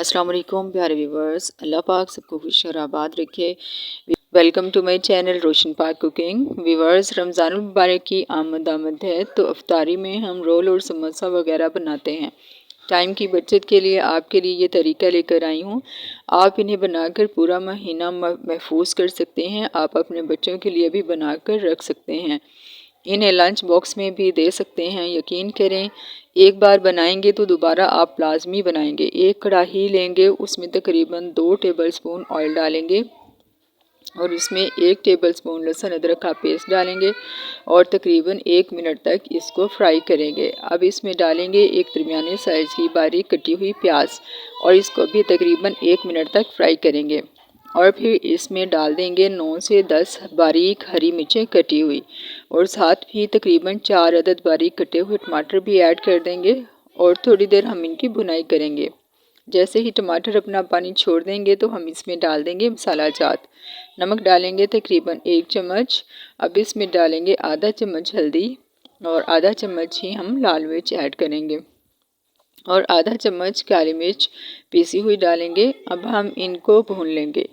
अस्सलाम वालेकुम प्यारे व्यूवर्स, अल्लाह पाक सबको खुश और आबाद रखे। वेलकम टू माय चैनल रोशन पाक कुकिंग। व्यूवर्स, रमज़ानुल मुबारक की आमद है तो अफ्तारी में हम रोल और समोसा वगैरह बनाते हैं। टाइम की बचत के लिए आपके लिए ये तरीका लेकर आई हूँ। आप इन्हें बनाकर पूरा महीना महफूज कर सकते हैं। आप अपने बच्चों के लिए भी बनाकर रख सकते हैं। इन्हें लंच बॉक्स में भी दे सकते हैं। यकीन करें, एक बार बनाएंगे तो दोबारा आप लाजमी बनाएंगे। एक कढ़ाई लेंगे, उसमें तकरीबन 2 टेबलस्पून ऑयल डालेंगे और इसमें 1 टेबलस्पून लहसुन अदरक का पेस्ट डालेंगे और तकरीबन 1 मिनट तक इसको फ्राई करेंगे। अब इसमें डालेंगे एक दरमियाने साइज़ की बारीक कटी हुई प्याज और इसको भी तकरीबन 1 मिनट तक फ्राई करेंगे। और फिर इसमें डाल देंगे 9 से 10 बारीक हरी मिर्चें कटी हुई और साथ ही तकरीबन 4 अदद बारीक कटे हुए टमाटर भी ऐड कर देंगे और थोड़ी देर हम इनकी भुनाई करेंगे। जैसे ही टमाटर अपना पानी छोड़ देंगे तो हम इसमें डाल देंगे मसाला जात। नमक डालेंगे तकरीबन 1 चम्मच। अब इसमें डालेंगे आधा चम्मच हल्दी और आधा चम्मच ही हम लाल मिर्च ऐड करेंगे और आधा चम्मच काली मिर्च पीसी हुई डालेंगे। अब हम इनको भून लेंगे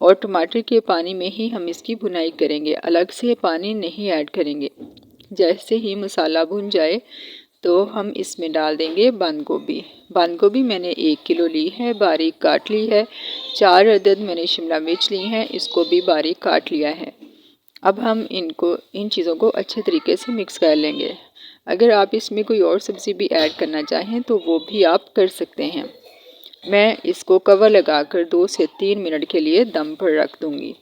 और टमाटर के पानी में ही हम इसकी भुनाई करेंगे, अलग से पानी नहीं ऐड करेंगे। जैसे ही मसाला भुन जाए तो हम इसमें डाल देंगे बंद गोभी। बंद गोभी मैंने 1 किलो ली है, बारीक काट ली है। 4 अदद मैंने शिमला मिर्च ली हैं, इसको भी बारीक काट लिया है। अब हम इन चीज़ों को अच्छे तरीके से मिक्स कर लेंगे। अगर आप इसमें कोई और सब्ज़ी भी ऐड करना चाहें तो वो भी आप कर सकते हैं। मैं इसको कवर लगाकर 2 से 3 मिनट के लिए दम पर रख दूंगी।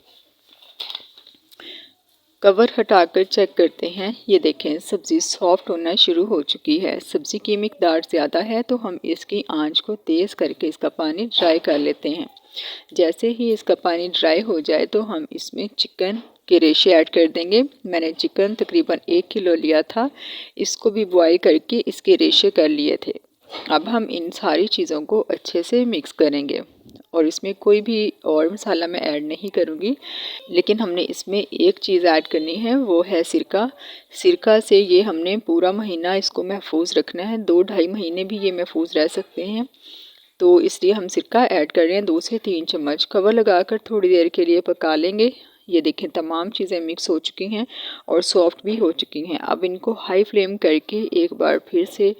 कवर हटाकर चेक करते हैं। ये देखें, सब्ज़ी सॉफ्ट होना शुरू हो चुकी है। सब्ज़ी की मिकदार ज़्यादा है तो हम इसकी आंच को तेज़ करके इसका पानी ड्राई कर लेते हैं। जैसे ही इसका पानी ड्राई हो जाए तो हम इसमें चिकन के रेशे ऐड कर देंगे। मैंने चिकन तकरीबन 1 किलो लिया था, इसको भी बॉयल करके इसके रेशे कर लिए थे। अब हम इन सारी चीज़ों को अच्छे से मिक्स करेंगे और इसमें कोई भी और मसाला मैं ऐड नहीं करूँगी, लेकिन हमने इसमें एक चीज़ ऐड करनी है, वो है सिरका। सिरका से ये हमने पूरा महीना इसको महफूज रखना है। 2-2.5 महीने भी ये महफूज रह सकते हैं, तो इसलिए हम सिरका ऐड कर रहे हैं 2 से 3 चम्मच। कवर लगाकर थोड़ी देर के लिए पका लेंगे। ये देखें, तमाम चीज़ें मिक्स हो चुकी हैं और सॉफ्ट भी हो चुकी हैं। अब इनको हाई फ्लेम करके एक बार फिर से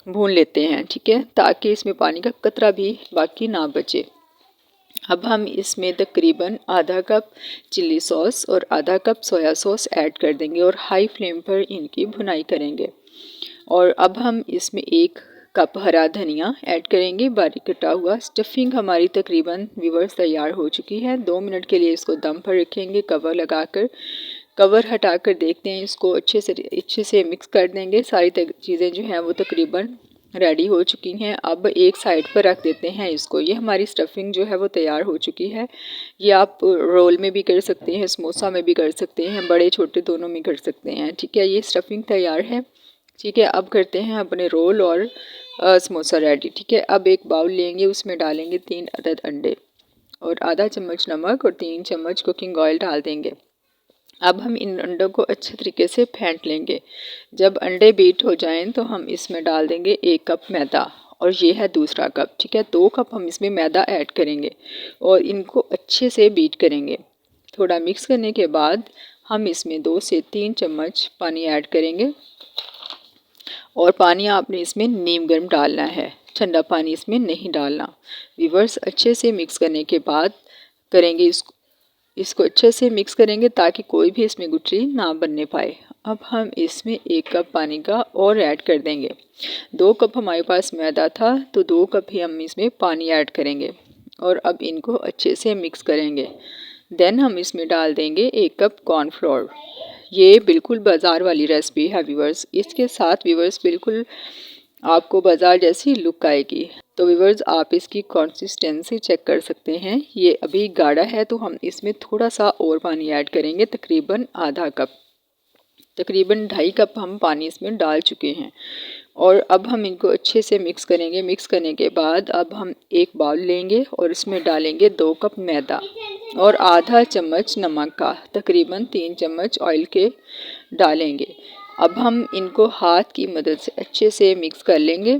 भून लेते हैं, ठीक है, ताकि इसमें पानी का कतरा भी बाकी ना बचे। अब हम इसमें तकरीबन आधा कप चिल्ली सॉस और आधा कप सोया सॉस ऐड कर देंगे और हाई फ्लेम पर इनकी भुनाई करेंगे। और अब हम इसमें 1 कप हरा धनिया ऐड करेंगे, बारीक कटा हुआ। स्टफिंग हमारी तकरीबन व्यूवर्स तैयार हो चुकी है। 2 मिनट के लिए इसको दम पर रखेंगे कवर लगाकर। कवर हटाकर देखते हैं, इसको अच्छे से मिक्स कर देंगे। सारी चीज़ें जो हैं वो तकरीबन रेडी हो चुकी हैं। अब एक साइड पर रख देते हैं इसको। ये हमारी स्टफिंग जो है वो तैयार हो चुकी है। ये आप रोल में भी कर सकते हैं, समोसा में भी कर सकते हैं, बड़े छोटे दोनों में कर सकते हैं, ठीक है। ये स्टफिंग तैयार है, ठीक है। अब करते हैं अपने रोल और समोसा रेडी, ठीक है। अब एक बाउल लेंगे, उसमें डालेंगे 3 अदद अंडे और आधा चम्मच नमक और 3 चम्मच कुकिंग ऑयल डाल देंगे। अब हम इन अंडों को अच्छे तरीके से फेंट लेंगे। जब अंडे बीट हो जाएं तो हम इसमें डाल देंगे 1 कप मैदा और ये है दूसरा कप, ठीक है। 2 कप हम इसमें मैदा ऐड करेंगे और इनको अच्छे से बीट करेंगे। थोड़ा मिक्स करने के बाद हम इसमें 2 से 3 चम्मच पानी ऐड करेंगे और पानी आपने इसमें नीम गर्म डालना है, ठंडा पानी इसमें नहीं डालना। व्यूअर्स, अच्छे से मिक्स करने के बाद करेंगे इसको अच्छे से मिक्स करेंगे ताकि कोई भी इसमें गुठली ना बनने पाए। अब हम इसमें 1 कप पानी का और ऐड कर देंगे। 2 कप हमारे पास मैदा था तो 2 कप ही हम इसमें पानी ऐड करेंगे और अब इनको अच्छे से मिक्स करेंगे। देन हम इसमें डाल देंगे 1 कप कॉर्नफ्लोर। ये बिल्कुल बाज़ार वाली रेसिपी है व्यूअर्स। इसके साथ व्यूअर्स बिल्कुल आपको बाज़ार जैसी लुक आएगी। तो व्यूअर्स, आप इसकी कंसिस्टेंसी चेक कर सकते हैं। ये अभी गाढ़ा है तो हम इसमें थोड़ा सा और पानी ऐड करेंगे, तकरीबन आधा कप। तकरीबन 2.5 कप हम पानी इसमें डाल चुके हैं और अब हम इनको अच्छे से मिक्स करेंगे। मिक्स करने के बाद अब हम एक बाउल लेंगे और इसमें डालेंगे 2 कप मैदा और आधा चम्मच नमक का, तकरीबन 3 चम्मच ऑयल के डालेंगे। अब हम इनको हाथ की मदद से अच्छे से मिक्स कर लेंगे